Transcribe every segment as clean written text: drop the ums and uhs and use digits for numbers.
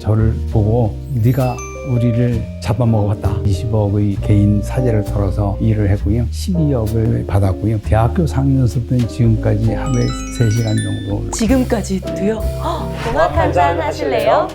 저를 보고 네가 우리를 잡아먹었다. 20억의 개인 사재를 털어서 일을 했고요. 12억을 받았고요. 대학교 4학년 때는 지금까지 하루에 3시간 정도. 지금까지도요? 공학 한잔 하실래요?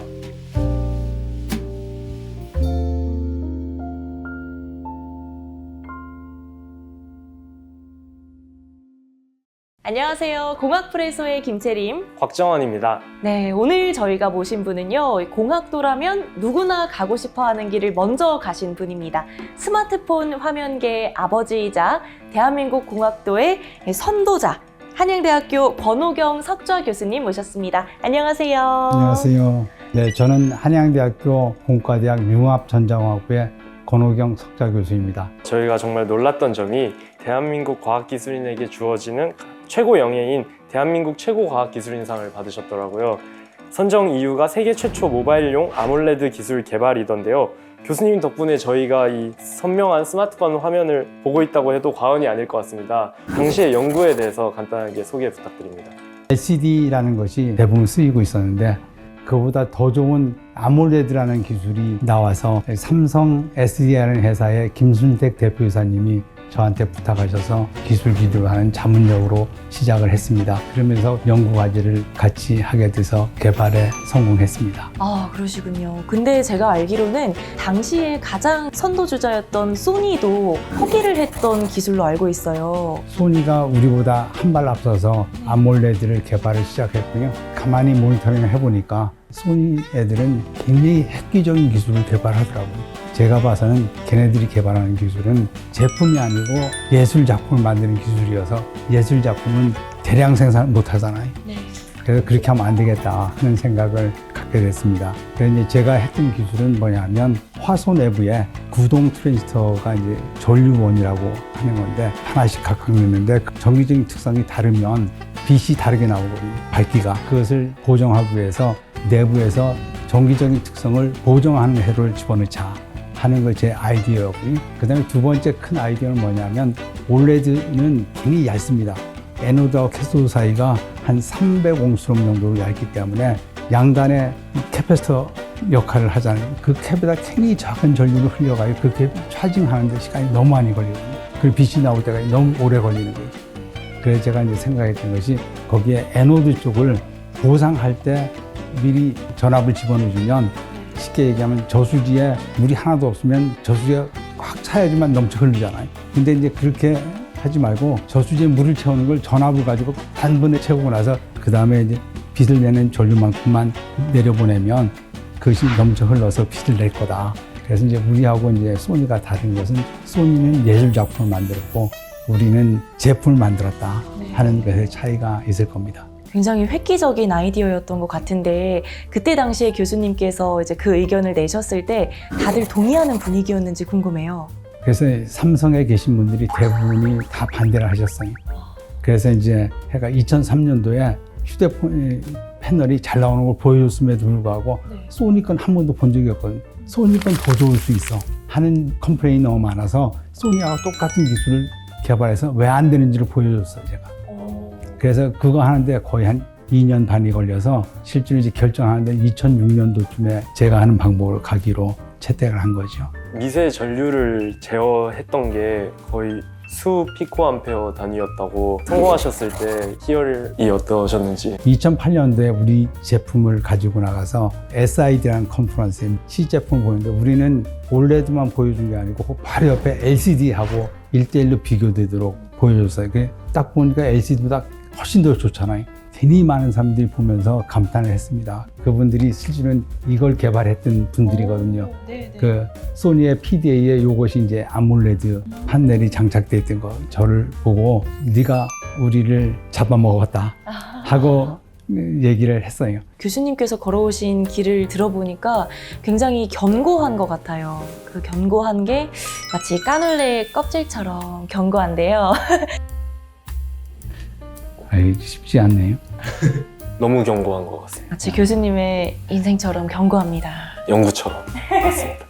안녕하세요. 공학프레소의 김채림, 곽정원입니다. 네, 오늘 저희가 모신 분은요, 공학도라면 누구나 가고 싶어 하는 길을 먼저 가신 분입니다. 스마트폰 화면계의 아버지이자 대한민국 공학도의 선도자, 한양대학교 권호경 석좌 교수님 모셨습니다. 안녕하세요. 안녕하세요. 네, 저는 한양대학교 공과대학 융합전자공학부의 권호경 석좌 교수입니다. 저희가 정말 놀랐던 점이 대한민국 과학기술인에게 주어지는 최고 영예인 대한민국 최고 과학기술인상을 받으셨더라고요. 선정 이유가 세계 최초 모바일용 아몰레드 기술 개발이던데요. 교수님 덕분에 저희가 이 선명한 스마트폰 화면을 보고 있다고 해도 과언이 아닐 것 같습니다. 당시의 연구에 대해서 간단하게 소개 부탁드립니다. LCD라는 것이 대부분 쓰이고 있었는데 그보다 더 좋은 아몰레드라는 기술이 나와서 삼성 SDI라는 회사의 김순택 대표이사님이 저한테 부탁하셔서 기술 기술하는 자문역으로 시작을 했습니다. 그러면서 연구 과제를 같이 하게 돼서 개발에 성공했습니다. 아, 그러시군요. 근데 제가 알기로는 당시에 가장 선도주자였던 소니도 포기를 했던 기술로 알고 있어요. 소니가 우리보다 한 발 앞서서 아몰레드를 개발을 시작했고요. 가만히 모니터링을 해보니까 소니 애들은 굉장히 획기적인 기술을 개발하더라고요. 제가 봐서는 걔네들이 개발하는 기술은 제품이 아니고 예술 작품을 만드는 기술이어서 예술 작품은 대량 생산 못 하잖아요. 네. 그래서 그렇게 하면 안 되겠다 하는 생각을 갖게 됐습니다. 그래서 이제 제가 했던 기술은 뭐냐면 화소 내부에 구동 트랜지스터가 이제 전류원이라고 하는 건데 하나씩 각각 넣는데 전기적인 특성이 다르면 빛이 다르게 나오거든요. 밝기가. 그것을 보정하기 위해서 내부에서 전기적인 특성을 보정하는 회로를 집어넣자 하는 걸 제 아이디어였고요. 그 다음에 두 번째 큰 아이디어는 뭐냐면 올레드는 굉장히 얇습니다. 에노드와 캐소드 사이가 한 300옹스롬 정도로 얇기 때문에 양단에 캐패시터 역할을 하잖아요. 그 캡에다 굉장히 작은 전류를 흘려가요. 그 캡 차징하는데 시간이 너무 많이 걸리거든요. 그리고 빛이 나올 때가 너무 오래 걸리는 거예요. 그래서 제가 이제 생각했던 것이 거기에 에노드 쪽을 보상할 때 미리 전압을 집어넣어주면 쉽게 얘기하면 저수지에 물이 하나도 없으면 저수지가 꽉 차야지만 넘쳐 흐르잖아요. 근데 이제 그렇게 하지 말고 저수지에 물을 채우는 걸 전압을 가지고 단번에 채우고 나서 그 다음에 이제 빛을 내는 전류만큼만 내려보내면 그것이 넘쳐 흘러서 빛을 낼 거다. 그래서 이제 우리하고 이제 소니가 다른 것은 소니는 예술 작품을 만들었고 우리는 제품을 만들었다 하는 것의 차이가 있을 겁니다. 굉장히 획기적인 아이디어였던 것 같은데 그때 당시에 교수님께서 이제 그 의견을 내셨을 때 다들 동의하는 분위기였는지 궁금해요. 그래서 삼성에 계신 분들이 대부분이 다 반대를 하셨어요. 그래서 이제 해가 2003년도에 휴대폰 패널이 잘 나오는 걸 보여줬음에도 불구하고 소니 건 한 번도 본 적이 없거든요. 소니 건 더 좋을 수 있어 하는 컴플레인이 너무 많아서 소니하고 똑같은 기술을 개발해서 왜 안 되는지를 보여줬어요, 제가. 그래서 그거 하는데 거의 한 2년 반이 걸려서 실제로 이제 결정하는데 2006년도쯤에 제가 하는 방법을 가기로 채택을 한 거죠. 미세 전류를 제어했던 게 거의 수 피코암페어 단위였다고 성공하셨을 때 희열이 어떠셨는지. 2008년도에 우리 제품을 가지고 나가서 SID라는 컨퍼런스에 시제품을 보는데 우리는 올레드만 보여준 게 아니고 바로 옆에 LCD하고 1대1로 비교되도록 보여줬어요. 딱 보니까 LCD보다 훨씬 더 좋잖아요. 굉장히 많은 사람들이 보면서 감탄을 했습니다. 그분들이 실제로는 이걸 개발했던 분들이거든요. 그 소니의 PDA에 이것이 이제 아몰레드 판넬이 장착되어 있던 거 저를 보고 네가 우리를 잡아먹었다 하고 얘기를 했어요. 교수님께서 걸어오신 길을 들어보니까 굉장히 견고한 것 같아요. 그 견고한 게 마치 까눌레 껍질처럼 견고한데요. 아이, 쉽지 않네요. 너무 견고한 것 같습니다. 마치 교수님의 인생처럼 견고합니다. 연구처럼. 맞습니다.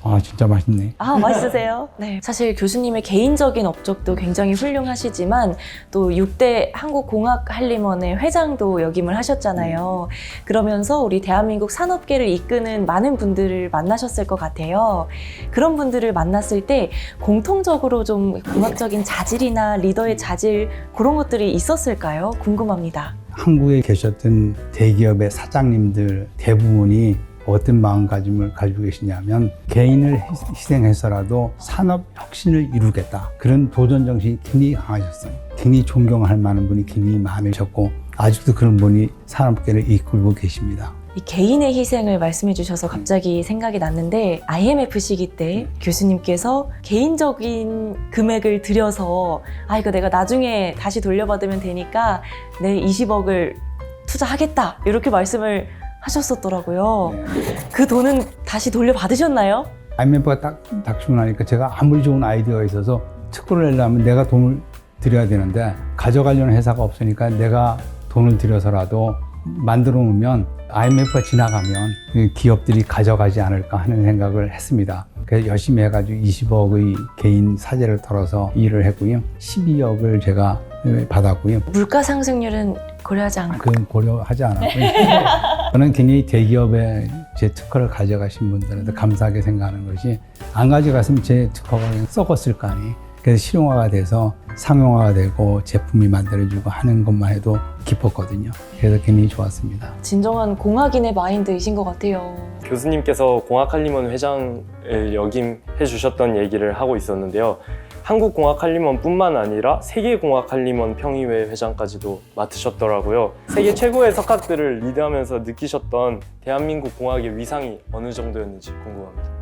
아, 진짜 맛있네. 아, 맛있으세요? 네. 사실 교수님의 개인적인 업적도 굉장히 훌륭하시지만 또 6대 한국공학한림원의 회장도 역임을 하셨잖아요. 그러면서 우리 대한민국 산업계를 이끄는 많은 분들을 만나셨을 것 같아요. 그런 분들을 만났을 때 공통적으로 좀 공학적인 자질이나 리더의 자질 그런 것들이 있었을까요? 궁금합니다. 한국에 계셨던 대기업의 사장님들 대부분이 어떤 마음가짐을 가지고 계시냐면 개인을 희생해서라도 산업 혁신을 이루겠다. 그런 도전 정신이 굉장히 강하셨어요. 굉장히 존경할 만한 분이 굉장히 많으셨고 아직도 그런 분이 산업계를 이끌고 계십니다. 이 개인의 희생을 말씀해 주셔서 갑자기 생각이 났는데 IMF 시기 때 교수님께서 개인적인 금액을 들여서 이거 내가 나중에 다시 돌려받으면 되니까 내 20억을 투자하겠다 이렇게 말씀을 하셨었더라고요. 그 돈은 다시 돌려받으셨나요? IMF가 딱 닥치고 나니까 제가 아무리 좋은 아이디어가 있어서 특허를 내려면 내가 돈을 들여야 되는데 가져가려는 회사가 없으니까 내가 돈을 들여서라도 만들어 놓으면 IMF가 지나가면 기업들이 가져가지 않을까 하는 생각을 했습니다. 그래서 열심히 해가지고 20억의 개인 사재를 털어서 일을 했고요. 12억을 제가 받았고요. 물가 상승률은 고려하지 않고. 그건 고려하지 않았고요. 저는 굉장히 대기업에 제 특허를 가져가신 분들한테 감사하게 생각하는 것이 안 가져갔으면 제 특허가 그냥 썩었을 거 아니에요. 그래서 실용화가 돼서 상용화가 되고 제품이 만들어지고 하는 것만 해도 기뻤거든요. 그래서 굉장히 좋았습니다. 진정한 공학인의 마인드이신 것 같아요. 교수님께서 공학한림원 회장을 역임해 주셨던 얘기를 하고 있었는데요. 한국공학한림원뿐만 아니라 세계공학한림원 평의회 회장까지도 맡으셨더라고요. 세계 최고의 석학들을 리드하면서 느끼셨던 대한민국 공학의 위상이 어느 정도였는지 궁금합니다.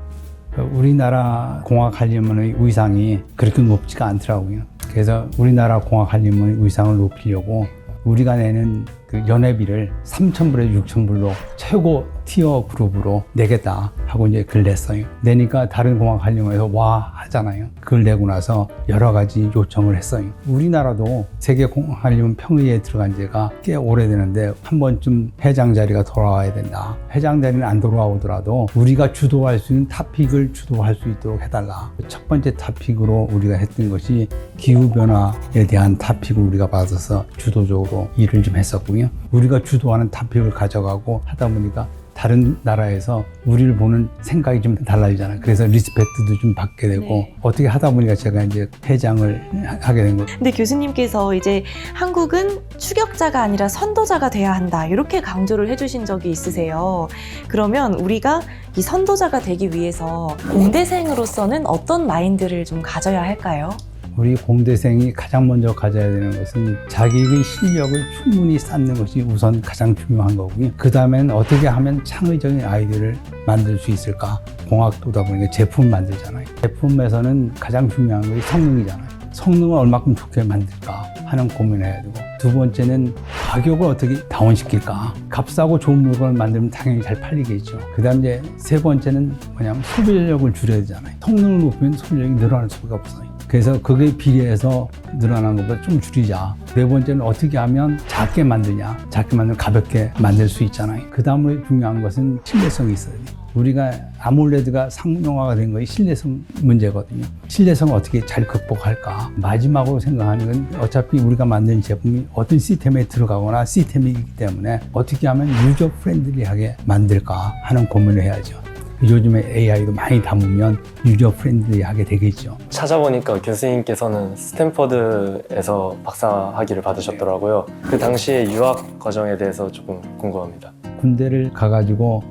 우리나라 공학한림원의 위상이 그렇게 높지가 않더라고요. 그래서 우리나라 공학한림원의 위상을 높이려고 우리가 내는 그 연회비를 3,000불에서 6,000불로 최고 티어 그룹으로 내겠다 하고 이제 글 냈어요. 내니까 다른 공학한림원에서 와 하잖아요. 글 내고 나서 여러 가지 요청을 했어요. 우리나라도 세계공학한림원 평의회에 들어간 지가 꽤 오래되는데 한 번쯤 회장 자리가 돌아와야 된다. 회장 자리는 안 돌아오더라도 우리가 주도할 수 있는 토픽을 주도할 수 있도록 해달라. 첫 번째 토픽으로 우리가 했던 것이 기후변화에 대한 토픽을 우리가 받아서 주도적으로 일을 좀 했었고요. 우리가 주도하는 토픽을 가져가고 하다 보니까 다른 나라에서 우리를 보는 생각이 좀 달라지잖아요. 그래서 리스펙트도 좀 받게 되고 네. 어떻게 하다 보니까 제가 이제 회장을 하게 된 거예요. 근데 교수님께서 이제 한국은 추격자가 아니라 선도자가 돼야 한다 이렇게 강조를 해주신 적이 있으세요. 그러면 우리가 이 선도자가 되기 위해서 공대생으로서는 어떤 마인드를 좀 가져야 할까요? 우리 공대생이 가장 먼저 가져야 되는 것은 자기의 실력을 충분히 쌓는 것이 우선 가장 중요한 거고요. 그 다음엔 어떻게 하면 창의적인 아이디어를 만들 수 있을까? 공학도다 보니까 제품 만들잖아요. 제품에서는 가장 중요한 것이 성능이잖아요. 성능을 얼마큼 좋게 만들까 하는 고민을 해야 되고, 두 번째는 가격을 어떻게 다운시킬까. 값싸고 좋은 물건을 만들면 당연히 잘 팔리겠죠. 그 다음 이제 세 번째는 뭐냐면 소비력을 줄여야 되잖아요. 성능을 높이면 소비력이 늘어날 수가 없어요. 그래서 그게 비례해서 늘어나는 것보다 좀 줄이자. 네 번째는 어떻게 하면 작게 만드냐. 작게 만들면 가볍게 만들 수 있잖아요. 그 다음으로 중요한 것은 신뢰성이 있어야 돼요. 우리가 아몰레드가 상용화가 된 것이 신뢰성 문제거든요. 신뢰성을 어떻게 잘 극복할까. 마지막으로 생각하는 건 어차피 우리가 만든 제품이 어떤 시스템에 들어가거나 시스템이기 때문에 어떻게 하면 유저 프렌들리하게 만들까 하는 고민을 해야죠. 요즘에 AI도 많이 담으면 유저 프렌들리하게 되겠죠. 찾아보니까 교수님께서는 스탠퍼드에서 박사학위를 받으셨더라고요. 그 당시에 유학 과정에 대해서 조금 궁금합니다. 군대를 가가지고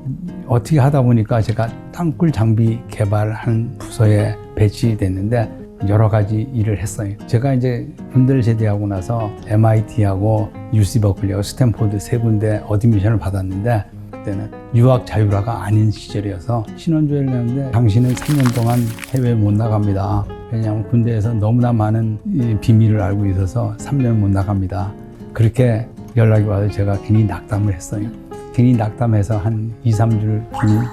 어떻게 하다 보니까 제가 땅굴 장비 개발하는 부서에 배치됐는데 여러 가지 일을 했어요. 제가 이제 군대를 제대하고 나서 MIT하고 UC 버클리하고 스탠포드 세 군데 어드미션을 받았는데 그때는 유학 자유라가 아닌 시절이어서 신원조회를 했는데 당신은 3년 동안 해외에 못 나갑니다. 왜냐하면 군대에서 너무나 많은 비밀을 알고 있어서 3년을 못 나갑니다. 그렇게 연락이 와서 제가 괜히 낙담을 했어요. 괜히 낙담해서 한 2, 3주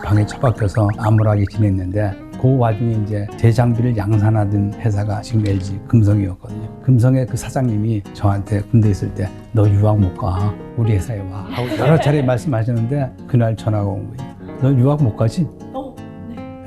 방에 처박혀서 암울하게 지냈는데 그 와중에 이제 제 장비를 양산하던 회사가 지금 LG 금성이었거든요. 금성의 그 사장님이 저한테 군대 있을 때 너 유학 못 가. 우리 회사에 와. 하고 여러 차례 말씀하셨는데 그날 전화가 온 거예요. 너 유학 못 가지?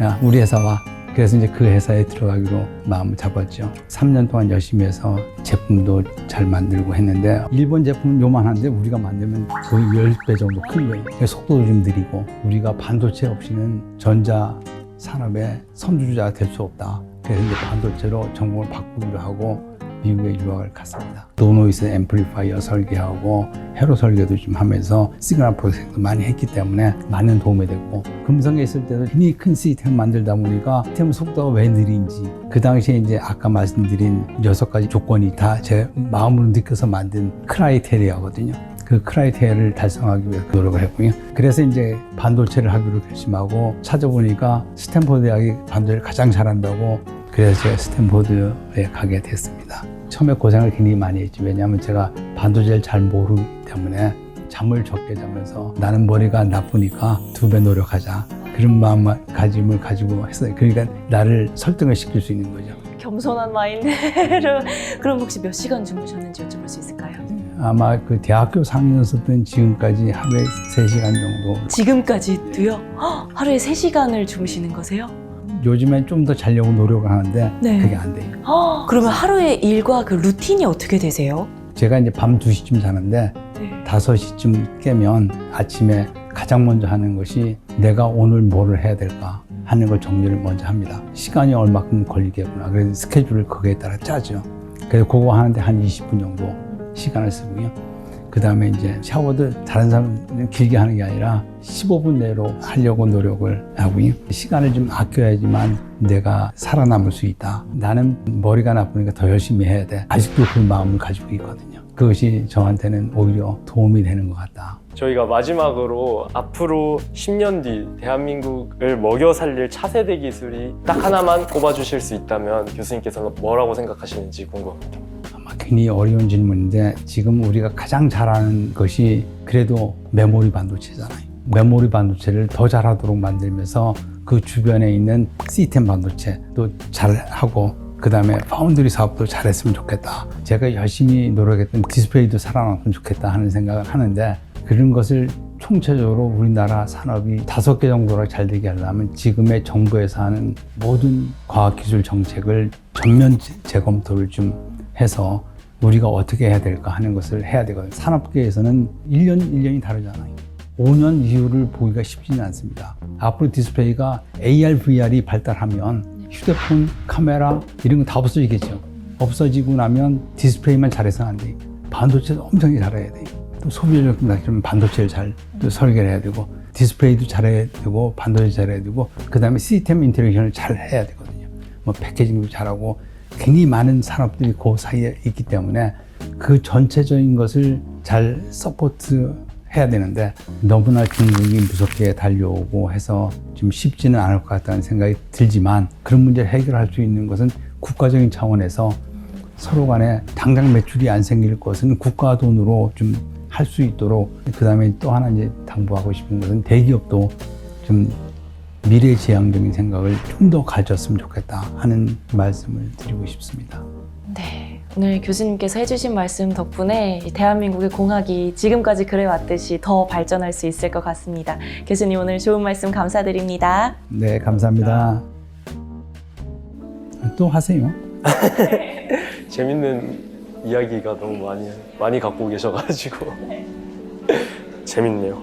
야, 우리 회사 와. 그래서 이제 그 회사에 들어가기로 마음을 잡았죠. 3년 동안 열심히 해서 제품도 잘 만들고 했는데 일본 제품은 요만한데 우리가 만들면 거의 10배 정도 큰 거예요. 그래서 속도도 좀 느리고 우리가 반도체 없이는 전자 산업의 선두주자가 될 수 없다. 그래서 이제 반도체로 전공을 바꾸기로 하고 미국에 유학을 갔습니다. 노노이즈 앰플리파이어 설계하고 회로 설계도 좀 하면서 시그널 프로세싱도 많이 했기 때문에 많은 도움이 됐고, 금성에 있을 때도 굉장히 큰 시스템을 만들다 보니까 시스템 속도가 왜 느린지, 그 당시에 이제 아까 말씀드린 6가지 조건이 다 제 마음으로 느껴서 만든 크라이테리아거든요. 그 크라이테리아를 달성하기 위해서 노력을 했고요. 그래서 이제 반도체를 하기로 결심하고 찾아보니까 스탠포드 대학이 반도체를 가장 잘한다고, 그래서 제가 스탠포드에 가게 됐습니다. 처음에 고생을 굉장히 많이 했지. 왜냐하면 제가 반도체를 잘 모르기 때문에 잠을 적게 자면서 나는 머리가 나쁘니까 2배 노력하자. 그런 마음가짐을 가지고 했어요. 그러니까 나를 설득을 시킬 수 있는 거죠. 겸손한 마인드로. 그럼 혹시 몇 시간 주무셨는지 여쭤볼 수 있을까요? 아마 그 대학교 4학년 때는 지금까지 하루에 3시간 정도. 지금까지도요? 하루에 3시간을 주무시는 거세요? 요즘엔 좀 더 자려고 노력을 하는데 네. 그게 안 돼요. 그러면 하루에 일과 그 루틴이 어떻게 되세요? 제가 이제 밤 2시쯤 자는데 네. 5시쯤 깨면 아침에 가장 먼저 하는 것이 내가 오늘 뭐를 해야 될까 하는 걸 정리를 먼저 합니다. 시간이 얼마큼 걸리겠구나. 그래서 스케줄을 거기에 따라 짜죠. 그래서 그거 하는데 한 20분 정도 시간을 쓰고요. 그 다음에 이제 샤워도 다른 사람은 길게 하는 게 아니라 15분 내로 하려고 노력을 하고요. 시간을 좀 아껴야지만 내가 살아남을 수 있다. 나는 머리가 나쁘니까 더 열심히 해야 돼. 아직도 그 마음을 가지고 있거든요. 그것이 저한테는 오히려 도움이 되는 것 같다. 저희가 마지막으로 앞으로 10년 뒤 대한민국을 먹여 살릴 차세대 기술이 딱 하나만 꼽아주실 수 있다면 교수님께서는 뭐라고 생각하시는지 궁금합니다. 아마 굉장히 어려운 질문인데, 지금 우리가 가장 잘하는 것이 그래도 메모리 반도체잖아요. 메모리 반도체를 더 잘하도록 만들면서 그 주변에 있는 시스템 반도체도 잘하고, 그 다음에 파운드리 사업도 잘했으면 좋겠다. 제가 열심히 노력했던 디스플레이도 살아났으면 좋겠다 하는 생각을 하는데, 그런 것을 총체적으로 우리나라 산업이 5개 정도로 잘 되게 하려면 지금의 정부에서 하는 모든 과학기술 정책을 전면 재검토를 좀 해서 우리가 어떻게 해야 될까 하는 것을 해야 되거든요. 산업계에서는 1년이 다르잖아요. 5년 이후를 보기가 쉽지는 않습니다. 앞으로 디스플레이가 AR, VR이 발달하면 휴대폰, 카메라 이런 거 다 없어지겠죠. 없어지고 나면 디스플레이만 잘해서는 안 돼요. 반도체도 엄청 잘해야 돼요. 또 소비자적 낮추면 반도체를 잘 또 설계를 해야 되고, 디스플레이도 잘해야 되고, 반도체 잘해야 되고, 그 다음에 시스템 인테그레이션을 잘 해야 되거든요. 뭐 패키징도 잘하고, 굉장히 많은 산업들이 그 사이에 있기 때문에 그 전체적인 것을 잘 서포트 해야 되는데, 너무나 중국이 무섭게 달려오고 해서 좀 쉽지는 않을 것 같다는 생각이 들지만, 그런 문제를 해결할 수 있는 것은 국가적인 차원에서 서로 간에 당장 매출이 안 생길 것은 국가 돈으로 좀 할 수 있도록, 그 다음에 또 하나 이제 당부하고 싶은 것은 대기업도 좀 미래지향적인 생각을 좀 더 가졌으면 좋겠다 하는 말씀을 드리고 싶습니다. 네, 오늘 교수님께서 해주신 말씀 덕분에 대한민국의 공학이 지금까지 그래왔듯이 더 발전할 수 있을 것 같습니다. 교수님 오늘 좋은 말씀 감사드립니다. 네, 감사합니다. 또 하세요. 재밌는 이야기가 너무 많이 갖고 계셔가지고 재밌네요.